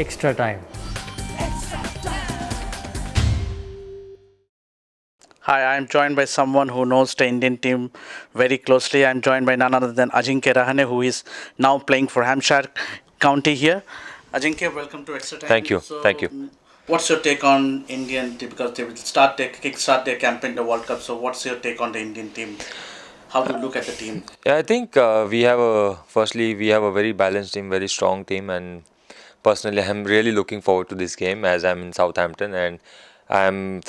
extra time. Hi, I'm joined by someone who knows the Indian team very closely. I'm joined by none other than Ajinkya Rahane, who is now playing for Hampshire County here. Ajinkya, welcome to Extra Thank Time. you. Thank you. What's your take on Indian team? Because they will kickstart their campaign in the World Cup. So, what's your take on the Indian team? How do you look at the team? Yeah, I think firstly, we have a very balanced team, very strong team, and personally, I'm really looking forward to this game as I'm in Southampton and I'm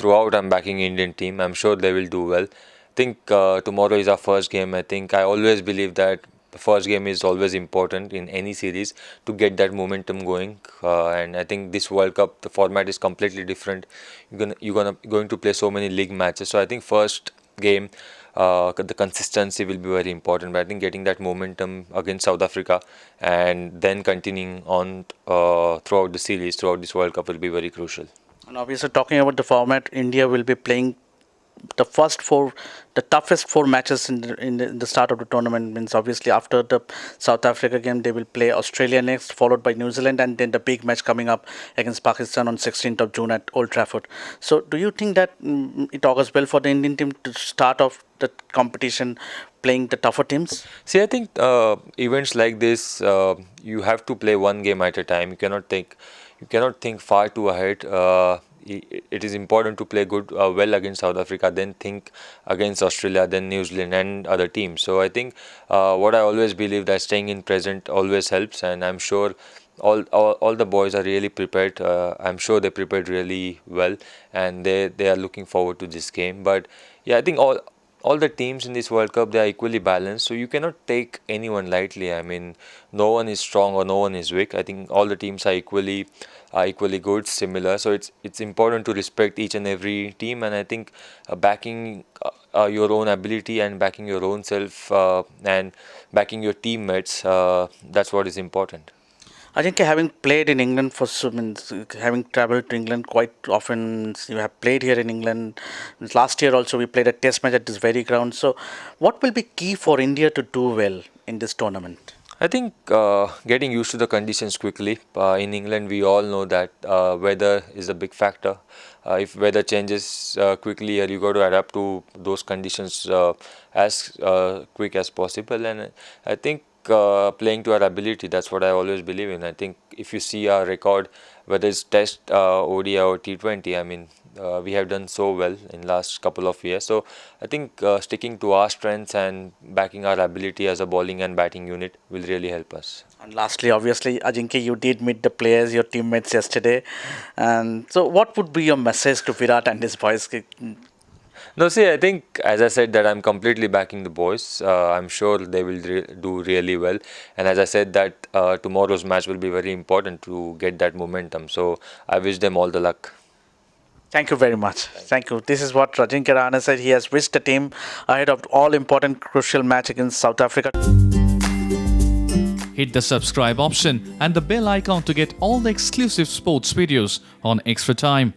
backing Indian team. I'm sure they will do well. I think tomorrow is our first game. I think I always believe that the first game is always important in any series to get that momentum going. And I think this World Cup, the format is completely different. Going to play so many league matches. So I think first game, the consistency will be very important. But I think getting that momentum against South Africa and then continuing on throughout the series, throughout this World Cup will be very crucial. And obviously, talking about the format, India will be playing the first four, the toughest four matches in the start of the tournament. Means obviously after the South Africa game, they will play Australia next, followed by New Zealand, and then the big match coming up against Pakistan on 16th of June at Old Trafford. So, do you think that it augurs well for the Indian team to start off the competition playing the tougher teams? See, I think events like this, you have to play one game at a time. You cannot think far too ahead. It is important to play well against South Africa, then think against Australia, then New Zealand and other teams. So I think what I always believe that staying in present always helps, and I'm sure all the boys are really prepared. I'm sure they prepared really well, and they are looking forward to this game. But yeah, I think all the teams in this World Cup, they are equally balanced, so you cannot take anyone lightly. I mean, no one is strong or no one is weak. I think all the teams are equally good, similar. So it's important to respect each and every team, and I think backing your own ability and backing your own self and backing your teammates, that's what is important. I think having played in England means having travelled to England quite often, you have played here in England. Last year also we played a test match at this very ground. So, what will be key for India to do well in this tournament? I think getting used to the conditions quickly. In England, we all know that weather is a big factor. If weather changes quickly, you got to adapt to those conditions as quick as possible. And I think playing to our ability, that's what I always believe in. I think if you see our record, whether it's Test, ODI or T20, I mean, we have done so well in last couple of years. So I think sticking to our strengths and backing our ability as a bowling and batting unit will really help us. And lastly, obviously, Ajinkya, you did meet the players, your teammates yesterday. And so, what would be your message to Virat and his boys? No, see, I think as I said that I'm completely backing the boys. I'm sure they will do really well. And as I said that tomorrow's match will be very important to get that momentum. So I wish them all the luck. Thank you very much. Thank you. This is what Ajinkya Rahane said. He has wished the team ahead of all important crucial match against South Africa. Hit the subscribe option and the bell icon to get all the exclusive sports videos on Extra Time.